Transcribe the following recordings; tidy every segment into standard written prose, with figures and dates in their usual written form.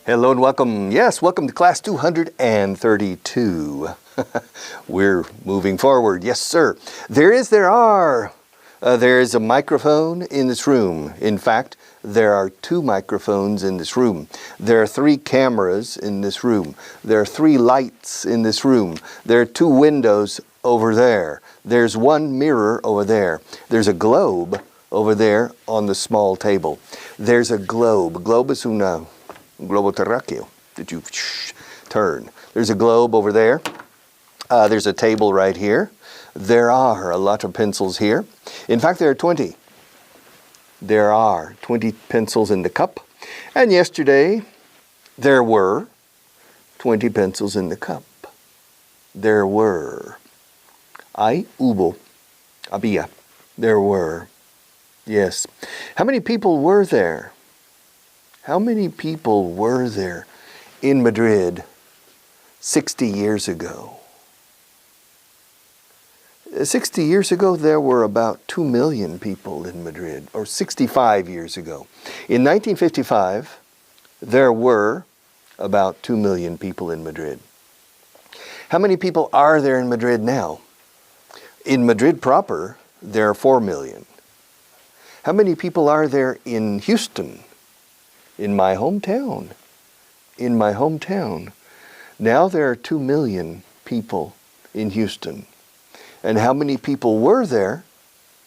Hello and welcome. Yes, welcome to class 232. We're moving forward. Yes, sir. There are. There is a microphone in this room. In fact, there are 2 microphones in this room. There are 3 cameras in this room. There are 3 lights in this room. There are 2 windows over there. There's 1 mirror over there. There's a globe over there on the small table. There's a globe. Globe es un globo terráqueo that you turn. There's a globe over there. There's a table right here. There are a lot of pencils here. In fact, there are 20. There are 20 pencils in the cup. And yesterday, there were 20 pencils in the cup. There were. Había. There were. Yes. How many people were there? How many people were there in Madrid 60 years ago? 60 years ago, there were about 2 million people in Madrid, or 65 years ago. In 1955, there were about 2 million people in Madrid. How many people are there in Madrid now? In Madrid proper, there are 4 million. How many people are there in Houston? In my hometown. In my hometown. Now there are 2 million people in Houston. And how many people were there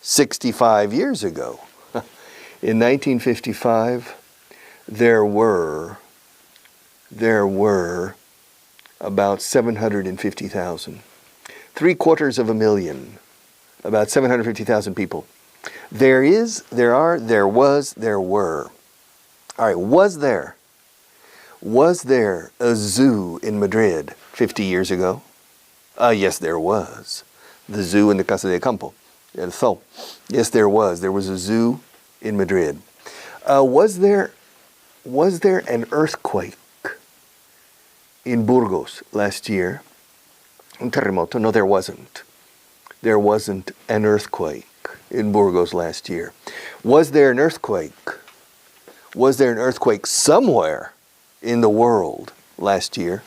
65 years ago? In 1955, there were about 750,000. 750,000, about 750,000 people. There were. All right, was there a zoo in Madrid 50 years ago? Yes, there was. The zoo in the Casa de Campo, El Zoo. Yes, there was. There was a zoo in Madrid. Was there an earthquake in Burgos last year? Un terremoto? No, there wasn't. There wasn't an earthquake in Burgos last year. Was there an earthquake? Was there an earthquake somewhere in the world last year?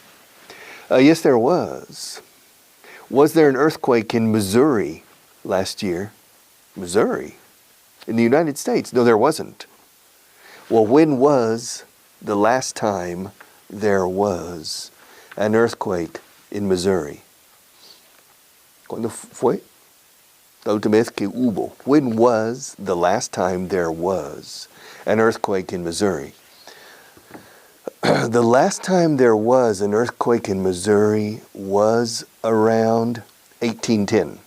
Yes, there was. Was there an earthquake in Missouri last year? Missouri? In the United States? No, there wasn't. Well, when was the last time there was an earthquake in Missouri? ¿Cuándo fue? La última vez que hubo. When was the last time there was an earthquake in Missouri? The last time there was an earthquake in Missouri was around 1810.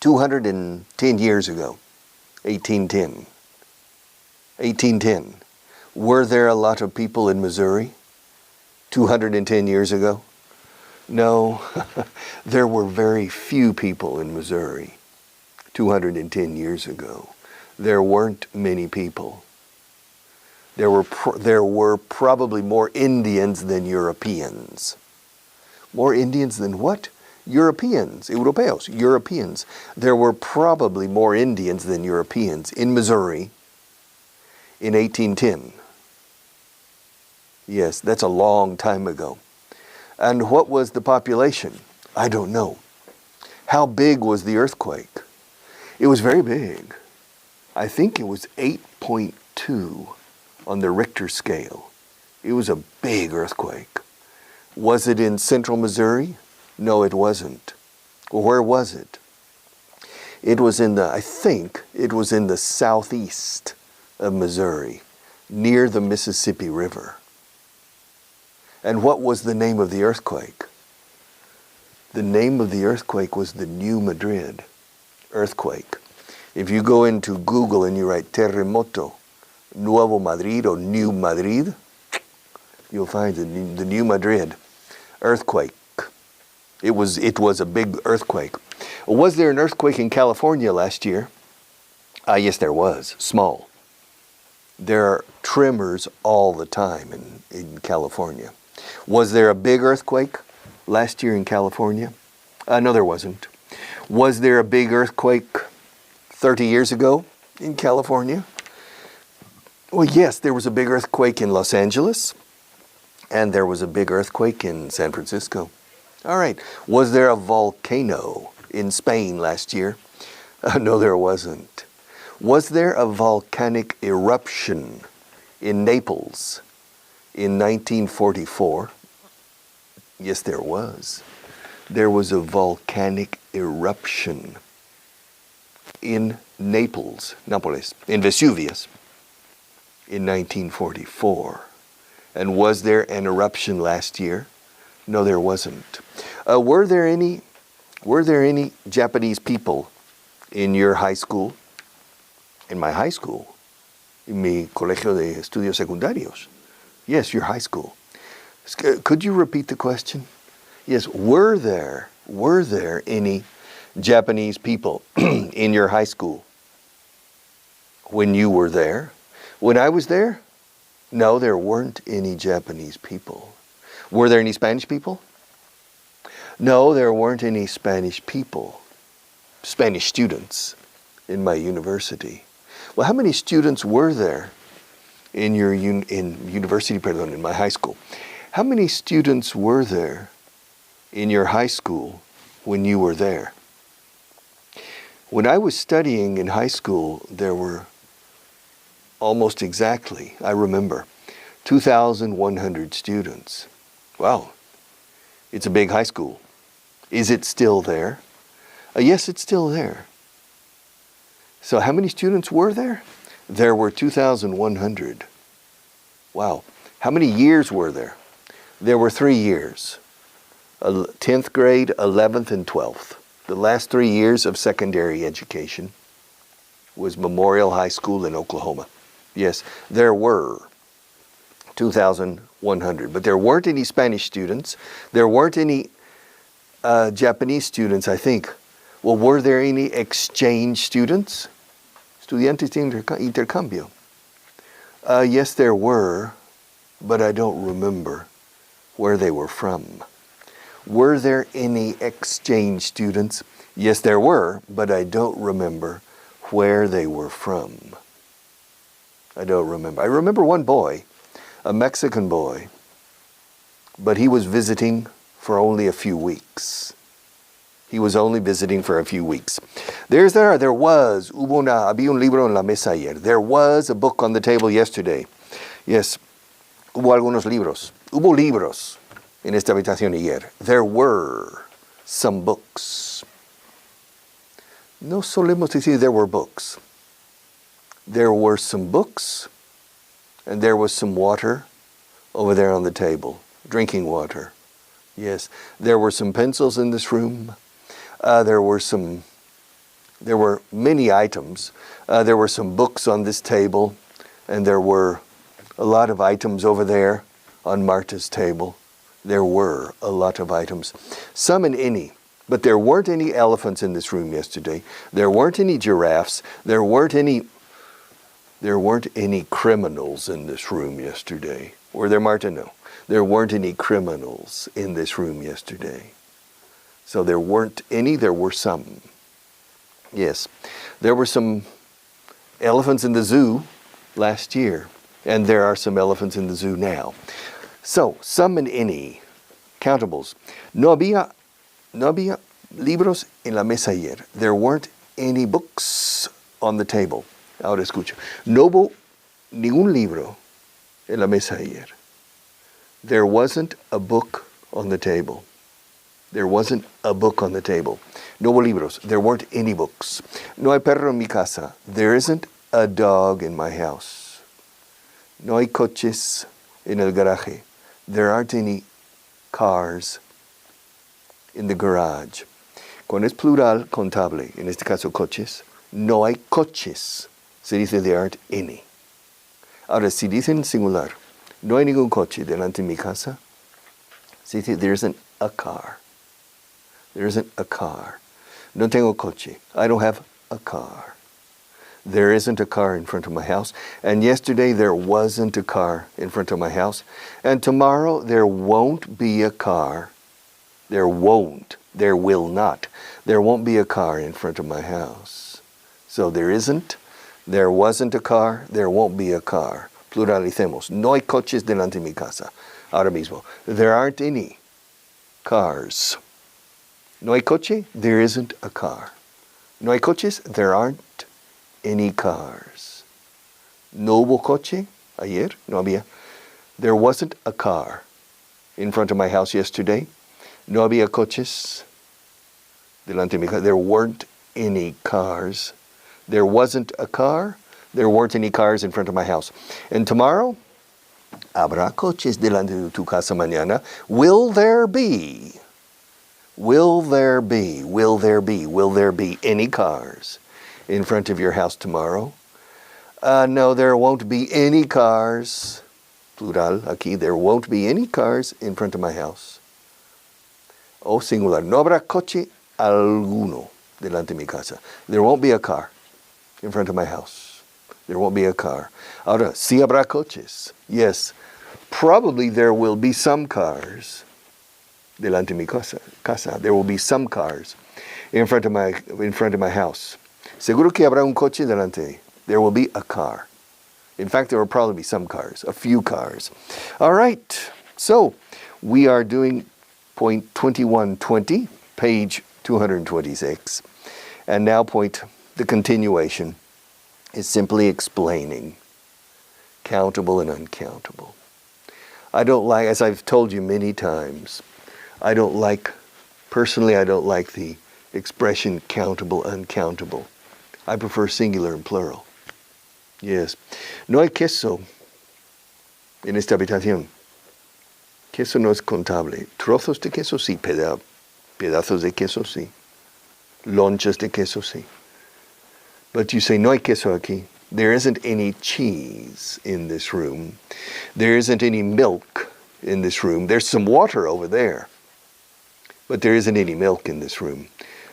210 years ago. 1810. 1810. Were there a lot of people in Missouri 210 years ago? No, there were very few people in Missouri 210 years ago. There weren't many people. There were probably more Indians than Europeans. More Indians than what? Europeans, Europeos, Europeans. There were probably more Indians than Europeans in Missouri in 1810. Yes, that's a long time ago. And what was the population? I don't know. How big was the earthquake? It was very big. I think it was 8.2 on the Richter scale. It was a big earthquake. Was it in central Missouri? No, it wasn't. Well, where was it? It was I think it was in the southeast of Missouri, near the Mississippi River. And what was the name of the earthquake? The name of the earthquake was the New Madrid earthquake. If you go into Google and you write terremoto, Nuevo Madrid or New Madrid, you'll find the New Madrid earthquake. It was a big earthquake. Was there an earthquake in California last year? Yes, there was. Small. There are tremors all the time in California. Was there a big earthquake last year in California? No, there wasn't. Was there a big earthquake 30 years ago in California? Well, yes, there was a big earthquake in Los Angeles, and there was a big earthquake in San Francisco. All right. Was there a volcano in Spain last year? No, there wasn't. Was there a volcanic eruption in Naples in 1944? Yes, there was. There was a volcanic eruption in Naples, Nápoles, in Vesuvius in 1944. And was there an eruption last year? No, there wasn't. Were there any Japanese people in your high school? In my high school, in mi colegio de estudios secundarios. Yes, your high school. Could you repeat the question? Yes, were there any Japanese people in your high school when you were there? When I was there? No, there weren't any Japanese people. Were there any Spanish people? No, there weren't any Spanish people, Spanish students in my university. Well, how many students were there in in my high school? How many students were there in your high school when you were there? When I was studying in high school, there were almost exactly, I remember, 2,100 students. Wow, it's a big high school. Is it still there? Yes, it's still there. So how many students were there? There were 2,100. Wow. How many years were there? There were 3 years. 10th grade, 11th, and 12th. The last 3 years of secondary education was Memorial High School in Oklahoma. Yes, there were 2,100. But there weren't any Spanish students. There weren't any Japanese students, I think. Well, were there any exchange students? Estudiantes de intercambio. Yes, there were, but I don't remember where they were from. Were there any exchange students? Yes, there were, but I don't remember where they were from. I don't remember. I remember one boy, a Mexican boy, but he was visiting for only a few weeks. He was only visiting for a few weeks. Había un libro en la mesa ayer. There was a book on the table yesterday. Yes, hubo algunos libros. Hubo libros en esta habitación ayer. There were some books. No solemos decir there were books. There were some books, and there was some water over there on the table, drinking water. Yes, there were some pencils in this room. There were many items. There were some books on this table, and there were a lot of items over there on Marta's table. There were a lot of items, some and any, but there weren't any elephants in this room yesterday. There weren't any giraffes. There weren't any criminals in this room yesterday. Were there, Marta? No. There weren't any criminals in this room yesterday. So there weren't any, there were some. Yes, there were some elephants in the zoo last year, and there are some elephants in the zoo now. So, some and any, countables. No había libros en la mesa ayer. There weren't any books on the table. Ahora escucho. No hubo ningún libro en la mesa ayer. There wasn't a book on the table. There wasn't a book on the table. No hubo libros. There weren't any books. No hay perro en mi casa. There isn't a dog in my house. No hay coches en el garaje. There aren't any cars in the garage. Cuando es plural contable, en este caso coches, no hay coches. Se dice there aren't any. Ahora, si dicen singular, no hay ningún coche delante de mi casa, se dice there isn't a car. There isn't a car. No tengo coche. I don't have a car. There isn't a car in front of my house. And yesterday there wasn't a car in front of my house. And tomorrow there won't be a car. There won't. There will not. There won't be a car in front of my house. So there isn't, There wasn't a car, there won't be a car. Pluralicemos. No hay coches delante de mi casa. Ahora mismo. There aren't any cars. No hay coche, there isn't a car. No hay coches, there aren't any cars. No hubo coche, ayer, no había. There wasn't a car in front of my house yesterday. No había coches delante de mi casa. There weren't any cars. There wasn't a car. There weren't any cars in front of my house. And tomorrow, habrá coches delante de tu casa mañana. Will there be? Will there be? Will there be? Will there be any cars in front of your house tomorrow? No, there won't be any cars. Plural, aquí, there won't be any cars in front of my house. O singular, no habrá coche alguno delante de mi casa. There won't be a car in front of my house. There won't be a car. Ahora, sí habrá coches. Yes, probably there will be some cars delante de mi casa. There will be some cars in front of my house. Seguro que habrá un coche delante. There will be a car. In fact, there will probably be some cars, a few cars. All right, so we are doing point 2120, page 226. And now the continuation is simply explaining countable and uncountable. I don't like, as I've told you many times, personally I don't like the expression countable, uncountable. I prefer singular and plural. Yes. No hay queso en esta habitación. Queso no es contable. Trozos de queso sí, pedazos de queso sí. Lonchas de queso sí. But you say, no hay queso aquí. There isn't any cheese in this room. There isn't any milk in this room. There's some water over there. But there isn't any milk in this room.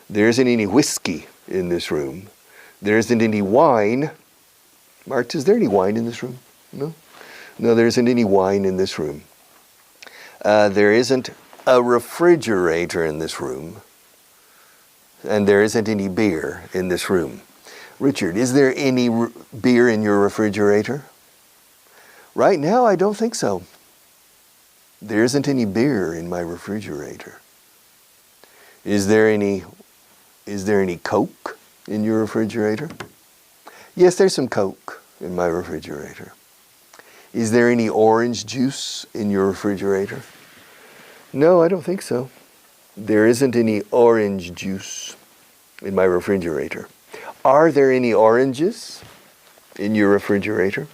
There isn't any whiskey in this room. There isn't any wine. Marta, is there any wine in this room? No? No, there isn't any wine in this room. There isn't a refrigerator in this room. And there isn't any beer in this room. Richard, is there any beer in your refrigerator? Right now, I don't think so. There isn't any beer in my refrigerator. Is there any Coke in your refrigerator? Yes, there's some Coke in my refrigerator. Is there any orange juice in your refrigerator? No, I don't think so. There isn't any orange juice in my refrigerator. Are there any oranges in your refrigerator?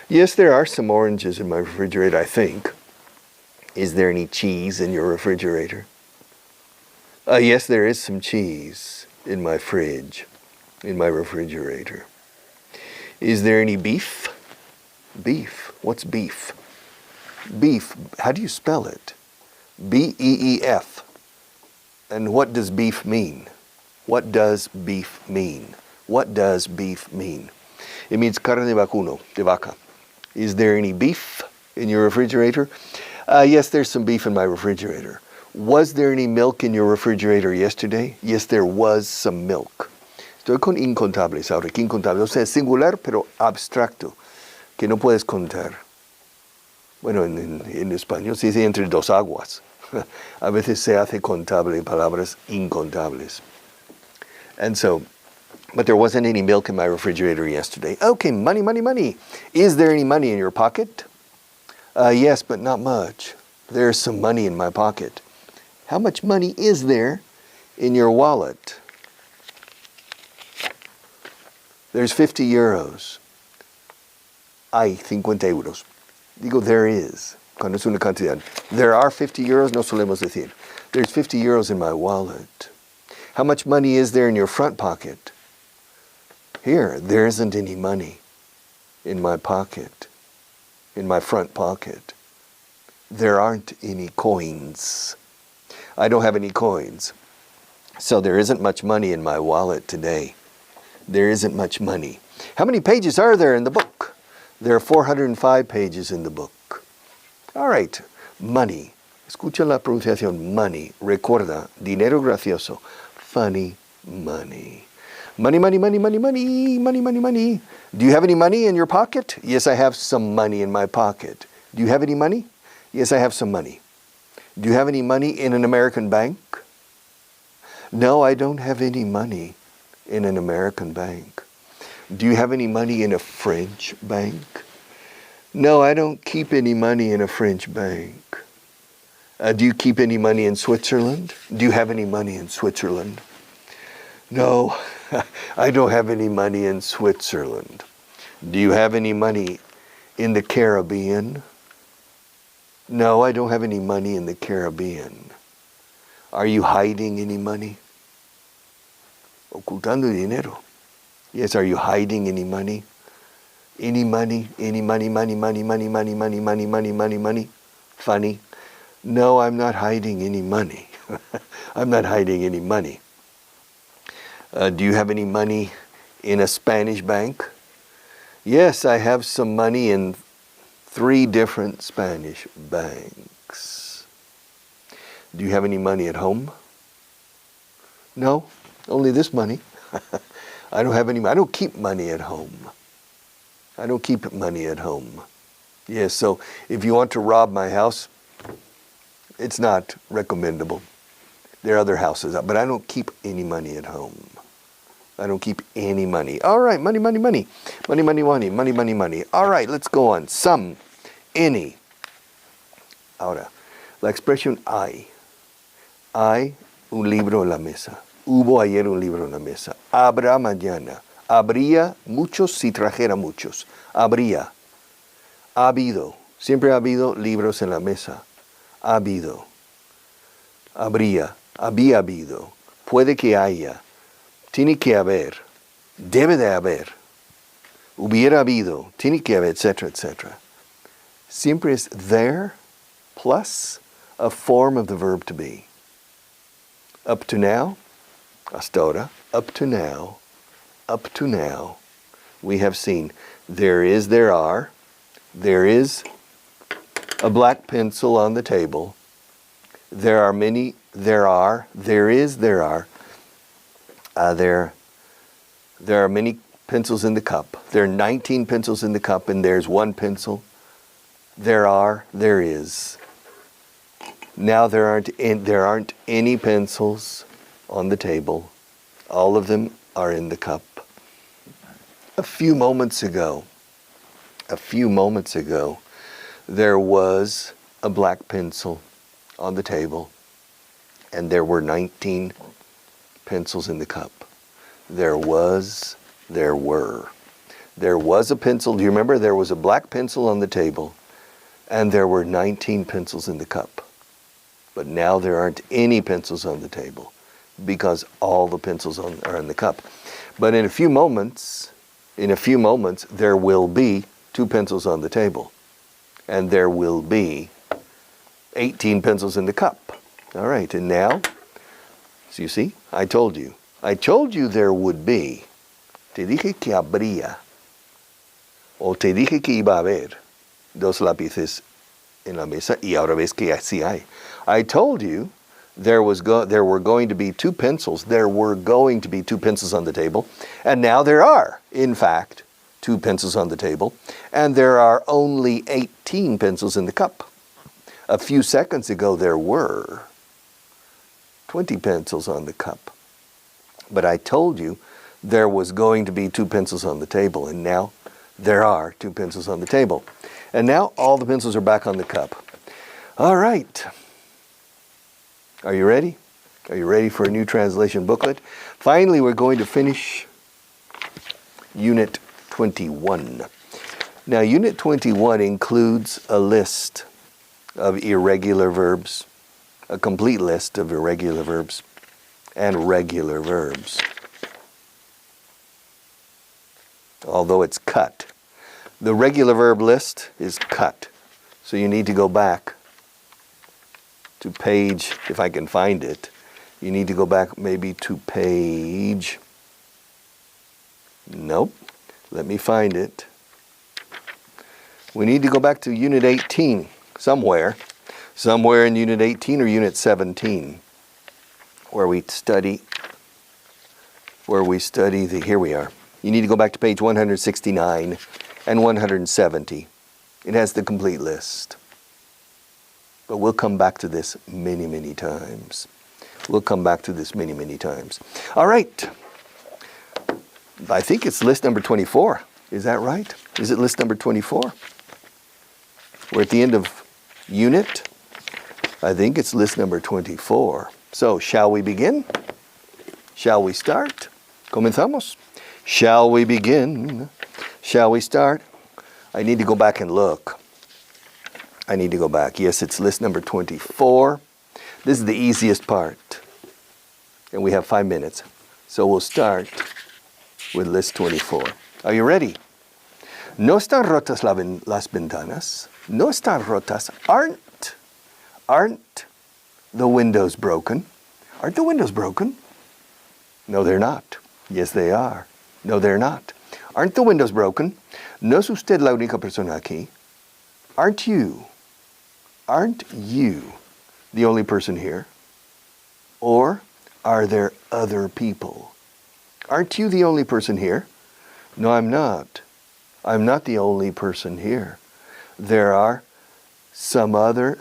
Yes, there are some oranges in my refrigerator, I think. Is there any cheese in your refrigerator? Yes, there is some cheese in my fridge, in my refrigerator. Is there any beef? Beef. What's beef? Beef. How do you spell it? B-E-E-F. And what does beef mean? What does beef mean? What does beef mean? It means carne de vacuno, de vaca. Is there any beef in your refrigerator? Yes, there's some beef in my refrigerator. Was there any milk in your refrigerator yesterday? Yes, there was some milk. Estoy con incontables ahora, que incontable. O sea, singular, pero abstracto, que no puedes contar. Bueno, en español se dice entre dos aguas. A veces se hace contable palabras incontables. And so, but there wasn't any milk in my refrigerator yesterday. Okay, money, money, money. Is there any money in your pocket? Yes, but not much. There's some money in my pocket. How much money is there in your wallet? There's 50 euros. Hay 50 euros. Digo, there is. Cuando es una cantidad. There are 50 euros, no solemos decir. There's 50 euros in my wallet. How much money is there in your front pocket? Here, there isn't any money in my pocket, in my front pocket. There aren't any coins. I don't have any coins. So there isn't much money in my wallet today. There isn't much money. How many pages are there in the book? There are 405 pages in the book. All right, money. Escucha la pronunciación, money. Recuerda, dinero gracioso. Funny money. Money, money, money, money, money, money, money, money. Do you have any money in your pocket? Yes, I have some money in my pocket. Do you have any money? Yes, I have some money. Do you have any money in an American bank? No, I don't have any money in an American bank. Do you have any money in a French bank? No, I don't keep any money in a French bank. Do you keep any money in Switzerland? Do you have any money in Switzerland? No, I don't have any money in Switzerland. Do you have any money in the Caribbean? No, I don't have any money in the Caribbean. Are you hiding any money? Ocultando dinero. Yes, are you hiding any money? Any money? Any money, money, money, money, money, money, money, money, money, money? Funny. No, I'm not hiding any money. I'm not hiding any money. Do you have any money in a Spanish bank? Yes, I have some money in 3 different Spanish banks. Do you have any money at home? No, only this money. I don't have any money. I don't keep money at home. I don't keep money at home. Yes, so if you want to rob my house, it's not recommendable. There are other houses, but I don't keep any money at home. I don't keep any money. All right, money, money, money. Money, money, money, money, money, money. All right, let's go on. Some, any. Ahora, la expresión hay. Hay un libro en la mesa. Hubo ayer un libro en la mesa. Habrá mañana. Habría muchos si trajera muchos. Habría. Ha habido. Siempre ha habido libros en la mesa. Ha habido. Habría. Había habido. Puede que haya. Tiene que haber. Debe de haber. Hubiera habido. Tiene que haber, etc., etc. Siempre es there plus a form of the verb to be. Up to now, hasta ahora, up to now, we have seen there is, there are, there is a black pencil on the table, there are many, there are, there is, there are, there are many pencils in the cup. There are 19 pencils in the cup and there's 1 pencil. There are, there is. Now there aren't any pencils on the table. All of them are in the cup. A few moments ago, there was a black pencil on the table and there were 19 pencils in the cup. There were. There was a pencil. Do you remember? There was a black pencil on the table and there were 19 pencils in the cup. But now there aren't any pencils on the table because all the pencils are in the cup. But in a few moments, there will be 2 pencils on the table and there will be 18 pencils in the cup. All right, and now, so you see, I told you there would be. Te dije que habría. O te dije que iba a haber 2 lápices en la mesa y ahora ves que así hay. I told you there were going to be 2 pencils. There were going to be 2 pencils on the table. And now there are, in fact, 2 pencils on the table. And there are only 18 pencils in the cup. A few seconds ago there were 20 pencils on the cup. But I told you there was going to be 2 pencils on the table. And now there are 2 pencils on the table. And now all the pencils are back on the cup. All right. Are you ready? Are you ready for a new translation booklet? Finally, we're going to finish Unit 21. Now, Unit 21 includes a list of irregular verbs, a complete list of irregular verbs and regular verbs. Although it's cut. The regular verb list is cut. So you need to go back to page, if I can find it, you need to go back maybe to page, nope, let me find it. We need to go back to Unit 18, somewhere in Unit 18 or Unit 17, where we study where we study here we are. You need to go back to page 169 and 170. It has the complete list. But we'll come back to this many, many times. We'll come back to this many, many times. All right. I think it's list number 24. Is that right? Is it list number 24? We're at the end of unit. I think it's list number 24. So, shall we begin? Shall we start? Comenzamos. Shall we begin? Shall we start? I need to go back and look. I need to go back. Yes, it's list number 24. This is the easiest part. And we have 5 minutes. So we'll start with list 24. Are you ready? No están rotas las ventanas. No están rotas. Aren't the windows broken? Aren't the windows broken? No, they're not. Yes, they are. No, they're not. Aren't the windows broken? No es usted la única persona aquí. Aren't you the only person here? Or are there other people? Aren't you the only person here? No, I'm not. I'm not the only person here. There are some other,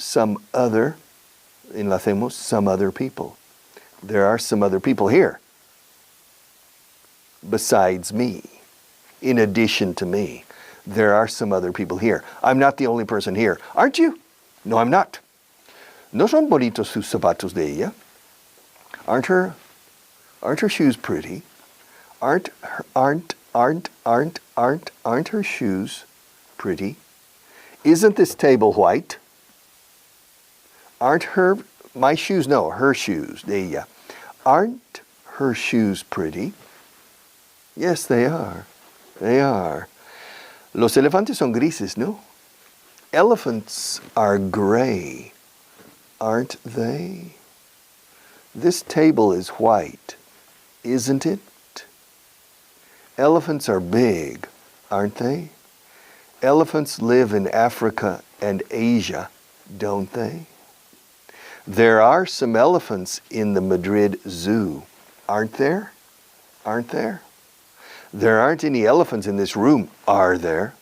enlacemos, some other people. There are some other people here. Besides me. In addition to me. There are some other people here. I'm not the only person here. Aren't you? No, I'm not. ¿No son bonitos sus zapatos de ella? Aren't her shoes pretty? Aren't her shoes pretty? Isn't this table white? Aren't my shoes, no, her shoes, de ella. Aren't her shoes pretty? Yes, they are. They are. Los elefantes son grises, no? Elephants are gray, aren't they? This table is white, isn't it? Elephants are big, aren't they? Elephants live in Africa and Asia, don't they? There are some elephants in the Madrid Zoo, aren't there? Aren't there? There aren't any elephants in this room, are there?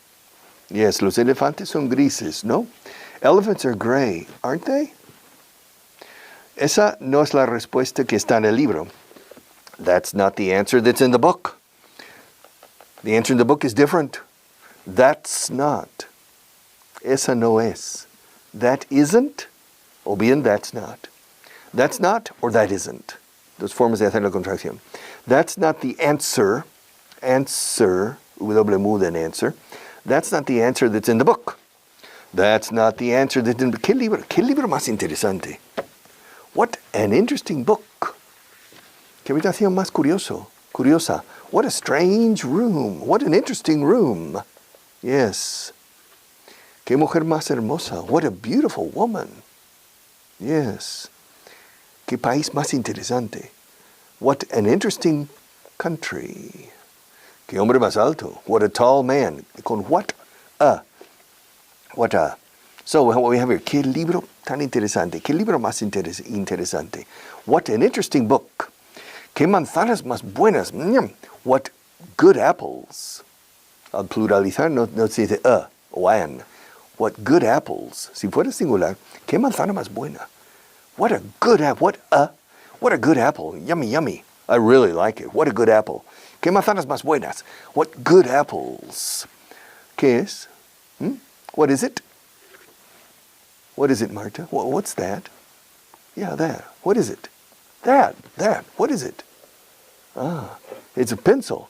Yes, los elefantes son grises, ¿no? Elephants are gray, aren't they? Esa no es la respuesta que está en el libro. That's not the answer that's in the book. The answer in the book is different. That's not. Esa no es. That isn't, o bien that's not. That's not or that isn't. Dos formas de hacer la contracción. That's not the answer. Answer, W muda en answer. That's not the answer that's in the book. That's not the answer that's in the book. ¿Qué libro más interesante? What an interesting book. Qué habitación más curiosa. What a strange room. What an interesting room. Yes. Qué mujer más hermosa. What a beautiful woman. Yes. Qué país más interesante. What an interesting country. Qué hombre más alto. What a tall man. Con what a. So what we have here. Qué libro tan interesante. Qué libro más interesante. What an interesting book. Qué manzanas más buenas. What good apples. Al pluralizar no se dice o an. What good apples. Si fuera singular. Qué manzana más buena. What a good apple. What a good apple. Yummy, yummy. I really like it. What a good apple. ¿Qué manzanas más buenas? What good apples. ¿Qué es? What is it? What is it, Marta? What's that? Yeah, that. What is it? That. What is it? It's a pencil.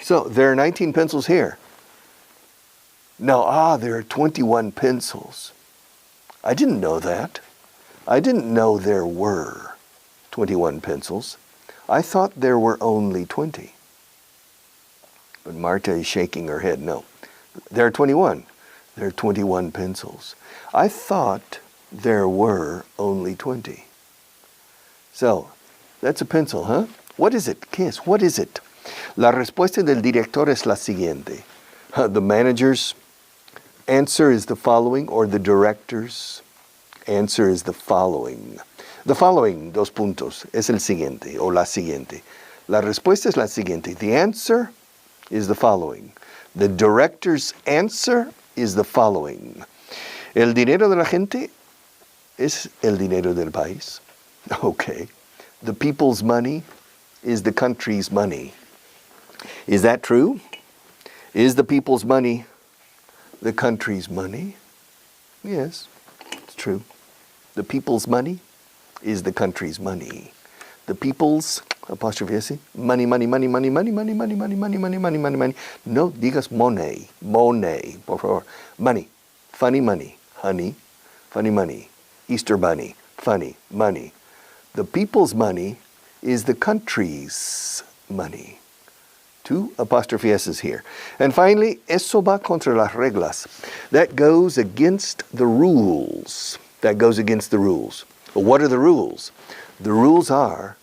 So there are 19 pencils here. Now, there are 21 pencils. I didn't know that. I didn't know there were 21 pencils. I thought there were only 20. But Marta is shaking her head. No, there are 21. There are 21 pencils. I thought there were only 20. So, that's a pencil, huh? What is it? ¿Qué es? What is it? La respuesta del director es la siguiente. The manager's answer is the following, or the director's answer is the following. The following, dos puntos, es el siguiente, o la siguiente. La respuesta es la siguiente. The answer is the following. The director's answer is the following. El dinero de la gente es el dinero del país. Okay. The people's money is the country's money. Is that true? Is the people's money the country's money? Yes, it's true. The people's money is the country's money. The people's, apostrophe S, money, money, money, money, money, money, money, money, money, money, money, money, money. No digas money, money, por favor. Money, funny money, honey, funny money, Easter bunny, funny, money. The people's money is the country's money. Two apostrophe S's here. And finally, eso va contra las reglas. That goes against the rules. That goes against the rules. Well, what are the rules? The rules are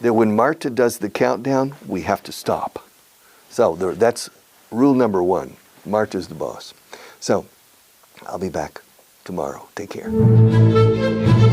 that when Marta does the countdown, we have to stop. So that's rule number one. Marta's the boss. So I'll be back tomorrow. Take care.